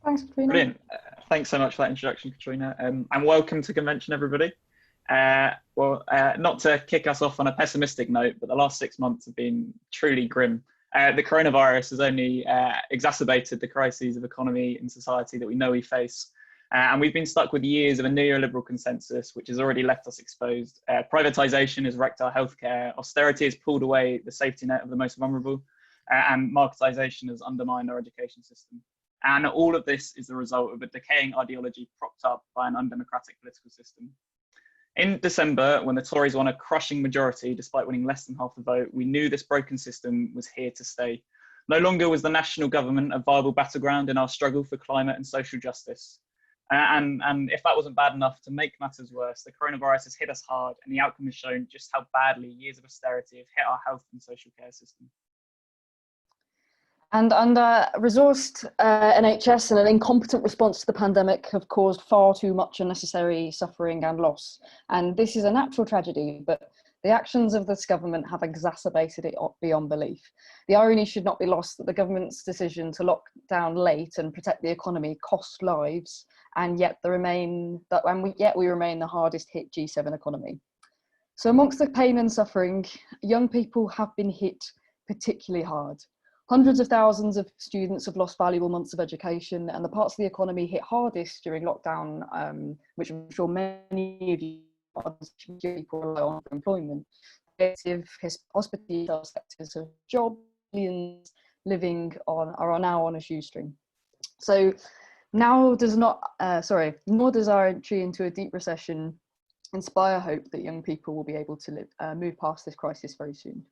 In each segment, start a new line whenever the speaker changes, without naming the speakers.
Thanks, Catriona.
Brilliant. Thanks so much for that introduction, Catriona. And welcome to Convention, everybody. Not to kick us off on a pessimistic note, but the last 6 months have been truly grim. The coronavirus has only exacerbated the crises of economy and society that we know we face. And we've been stuck with years of a neoliberal consensus, which has already left us exposed. Privatisation has wrecked our healthcare, austerity has pulled away the safety net of the most vulnerable, and marketisation has undermined our education system. And all of this is the result of a decaying ideology propped up by an undemocratic political system. In December, when the Tories won a crushing majority, despite winning less than half the vote, we knew this broken system was here to stay. No longer was the national government a viable battleground in our struggle for climate and social justice. And if that wasn't bad enough, to make matters worse, the coronavirus has hit us hard, and the outcome has shown just how badly years of austerity have hit our health and social care system.
And under-resourced NHS and an incompetent response to the pandemic have caused far too much unnecessary suffering and loss. And this is a natural tragedy, but the actions of this government have exacerbated it beyond belief. The irony should not be lost that the government's decision to lock down late and protect the economy cost lives, and yet we remain the hardest hit G7 economy. So amongst the pain and suffering, young people have been hit particularly hard. Hundreds of thousands of students have lost valuable months of education, and the parts of the economy hit hardest during lockdown, which I'm sure many of you people rely on for employment. Creative, hospitality sectors of jobs, millions are now on a shoestring. So nor does our entry into a deep recession inspire hope that young people will be able to move past this crisis very soon.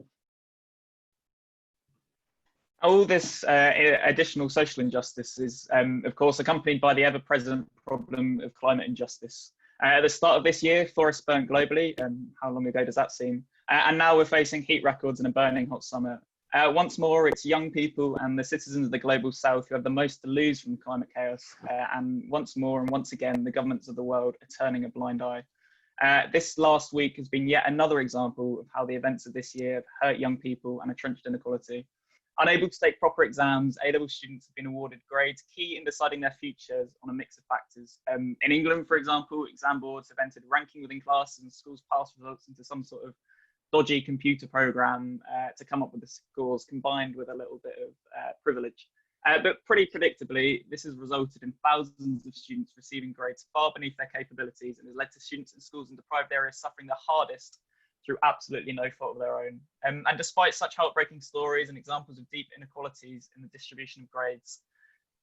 All this additional social injustice is, of course, accompanied by the ever-present problem of climate injustice. At the start of this year, forests burnt globally, and how long ago does that seem? And now we're facing heat records and a burning hot summer. Once more, it's young people and the citizens of the global south who have the most to lose from climate chaos. And once more and once again, the governments of the world are turning a blind eye. This last week has been yet another example of how the events of this year have hurt young people and entrenched inequality. Unable to take proper exams, A-level students have been awarded grades key in deciding their futures on a mix of factors. In England, for example, exam boards have entered ranking within classes and schools pass results into some sort of dodgy computer program to come up with the scores, combined with a little bit of privilege. But pretty predictably, this has resulted in thousands of students receiving grades far beneath their capabilities, and has led to students in schools in deprived areas suffering the hardest through absolutely no fault of their own. And despite such heartbreaking stories and examples of deep inequalities in the distribution of grades,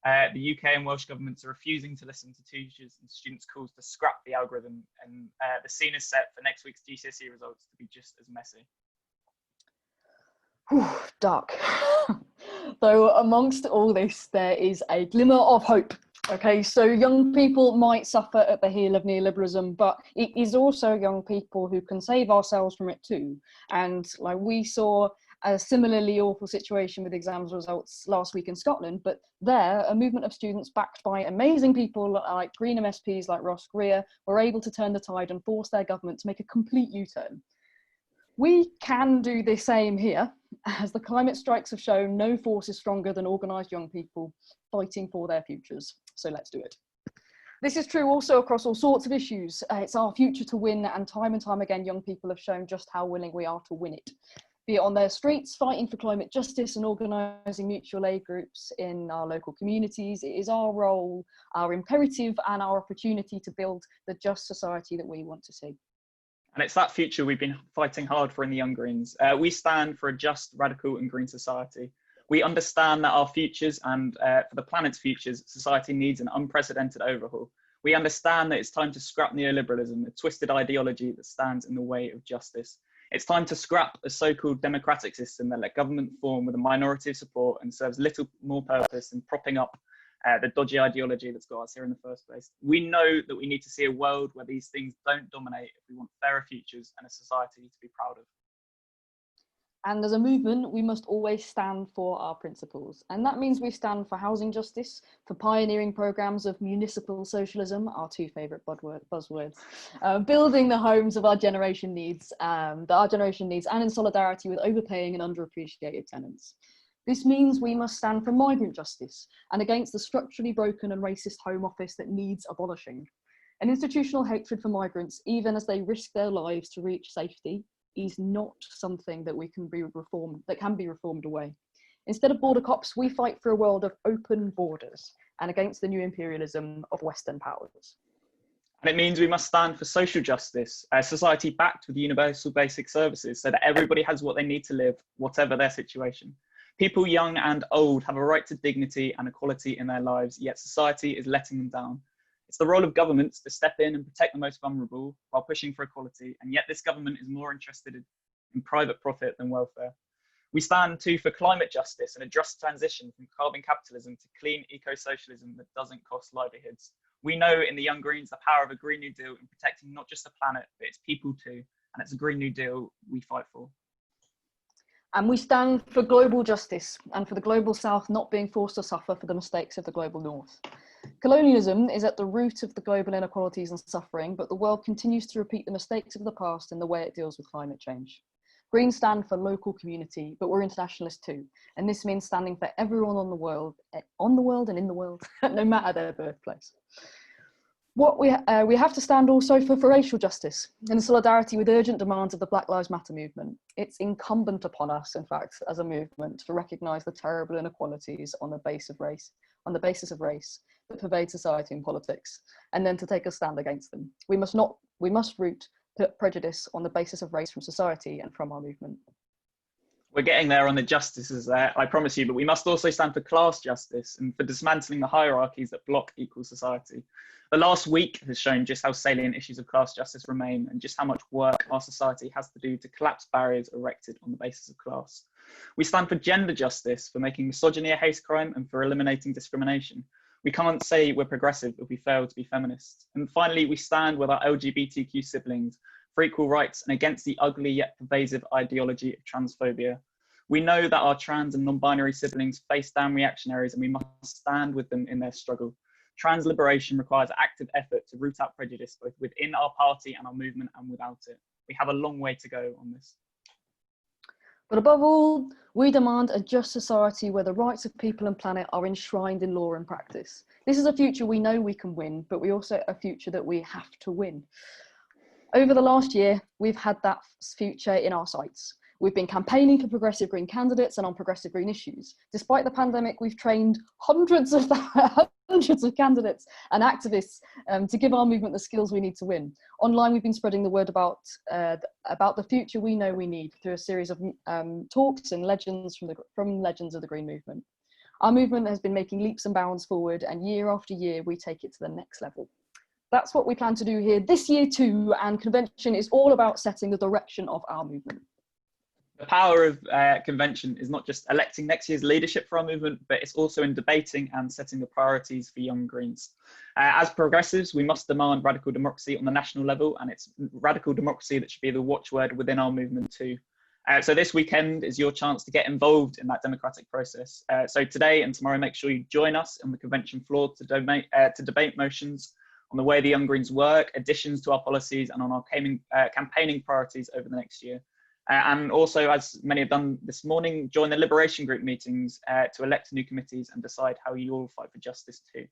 the UK and Welsh governments are refusing to listen to teachers and students' calls to scrap the algorithm, and the scene is set for next week's GCSE results to be just as messy.
Whew, dark. Though amongst all this, there is a glimmer of hope. Okay, so young people might suffer at the heel of neoliberalism, but it is also young people who can save ourselves from it too. And like we saw a similarly awful situation with exams results last week in Scotland, but there, a movement of students backed by amazing people like Green MSPs like Ross Greer were able to turn the tide and force their government to make a complete U-turn. We can do the same here. As the climate strikes have shown, no force is stronger than organised young people fighting for their futures. So let's do it. This is true also across all sorts of issues. It's our future to win, and time again, young people have shown just how willing we are to win it. Be it on their streets, fighting for climate justice and organising mutual aid groups in our local communities. It is our role, our imperative, and our opportunity to build the just society that we want to see.
And it's that future we've been fighting hard for in the Young Greens. We stand for a just, radical and green society. We understand that our futures and for the planet's futures, society needs an unprecedented overhaul. We understand that it's time to scrap neoliberalism, a twisted ideology that stands in the way of justice. It's time to scrap a so-called democratic system that let government form with a minority of support and serves little more purpose than propping up the dodgy ideology that's got us here in the first place. We know that we need to see a world where these things don't dominate if we want fairer futures and a society to be proud of.
And as a movement, we must always stand for our principles. And that means we stand for housing justice, for pioneering programmes of municipal socialism, our two favourite buzzwords, building the homes of our generation needs, and in solidarity with overpaying and underappreciated tenants. This means we must stand for migrant justice and against the structurally broken and racist Home Office that needs abolishing. An institutional hatred for migrants, even as they risk their lives to reach safety, is not something that can be reformed away. Instead of border cops, we fight for a world of open borders and against the new imperialism of Western powers.
And it means we must stand for social justice, a society backed with universal basic services so that everybody has what they need to live, whatever their situation. People young and old have a right to dignity and equality in their lives, yet society is letting them down. It's the role of governments to step in and protect the most vulnerable while pushing for equality, and yet this government is more interested in private profit than welfare. We stand too for climate justice and a just transition from carbon capitalism to clean eco-socialism that doesn't cost livelihoods. We know in the Young Greens the power of a Green New Deal in protecting not just the planet, but its people too, and it's a Green New Deal we fight for.
And we stand for global justice and for the global South not being forced to suffer for the mistakes of the global North. Colonialism is at the root of the global inequalities and suffering, but the world continues to repeat the mistakes of the past in the way it deals with climate change. Greens stand for local community, but we're internationalists too. And this means standing for everyone on the world and in the world, no matter their birthplace. What we have to stand also for racial justice in solidarity with urgent demands of the Black Lives Matter movement. It's incumbent upon us, in fact, as a movement, to recognise the terrible inequalities on the basis of race that pervade society and politics, and then to take a stand against them. We must root prejudice on the basis of race from society and from our movement.
We're getting there on the justices there, I promise you, but we must also stand for class justice and for dismantling the hierarchies that block equal society. The last week has shown just how salient issues of class justice remain and just how much work our society has to do to collapse barriers erected on the basis of class. We stand for gender justice, for making misogyny a hate crime and for eliminating discrimination. We can't say we're progressive if we fail to be feminist. And finally, we stand with our LGBTQ siblings for equal rights and against the ugly yet pervasive ideology of transphobia. We know that our trans and non-binary siblings face down reactionaries and we must stand with them in their struggle. Trans liberation requires active effort to root out prejudice both within our party and our movement and without it. We have a long way to go on this.
But above all, we demand a just society where the rights of people and planet are enshrined in law and practice. This is a future we know we can win, but we also a future that we have to win. Over the last year, we've had that future in our sights. We've been campaigning for progressive green candidates and on progressive green issues. Despite the pandemic, we've trained hundreds of candidates and activists to give our movement the skills we need to win. Online, we've been spreading the word about the future we know we need through a series of talks and legends from legends of the green movement. Our movement has been making leaps and bounds forward, and year after year, we take it to the next level. That's what we plan to do here this year too, and Convention is all about setting the direction of our movement.
The power of Convention is not just electing next year's leadership for our movement, but it's also in debating and setting the priorities for Young Greens. As progressives, we must demand radical democracy on the national level, and it's radical democracy that should be the watchword within our movement too. So this weekend is your chance to get involved in that democratic process. So today and tomorrow, make sure you join us on the Convention floor to debate motions on the way the Young Greens work, additions to our policies, and on our campaigning priorities over the next year. And also, as many have done this morning, join the Liberation Group meetings to elect new committees and decide how you all fight for justice too.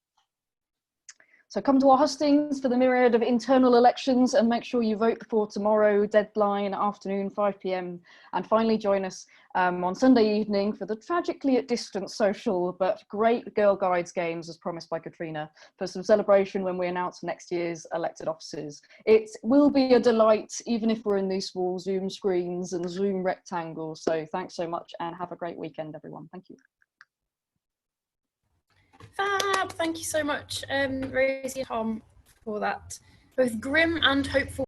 So come to our hustings for the myriad of internal elections and make sure you vote before tomorrow, deadline afternoon, 5 p.m. And finally join us on Sunday evening for the tragically at distance social but great Girl Guides games as promised by Catriona for some celebration when we announce next year's elected officers. It will be a delight even if we're in these small Zoom screens and Zoom rectangles. So thanks so much and have a great weekend everyone. Thank you.
Fab, thank you so much, Rosie and Tom, for that both grim and hopeful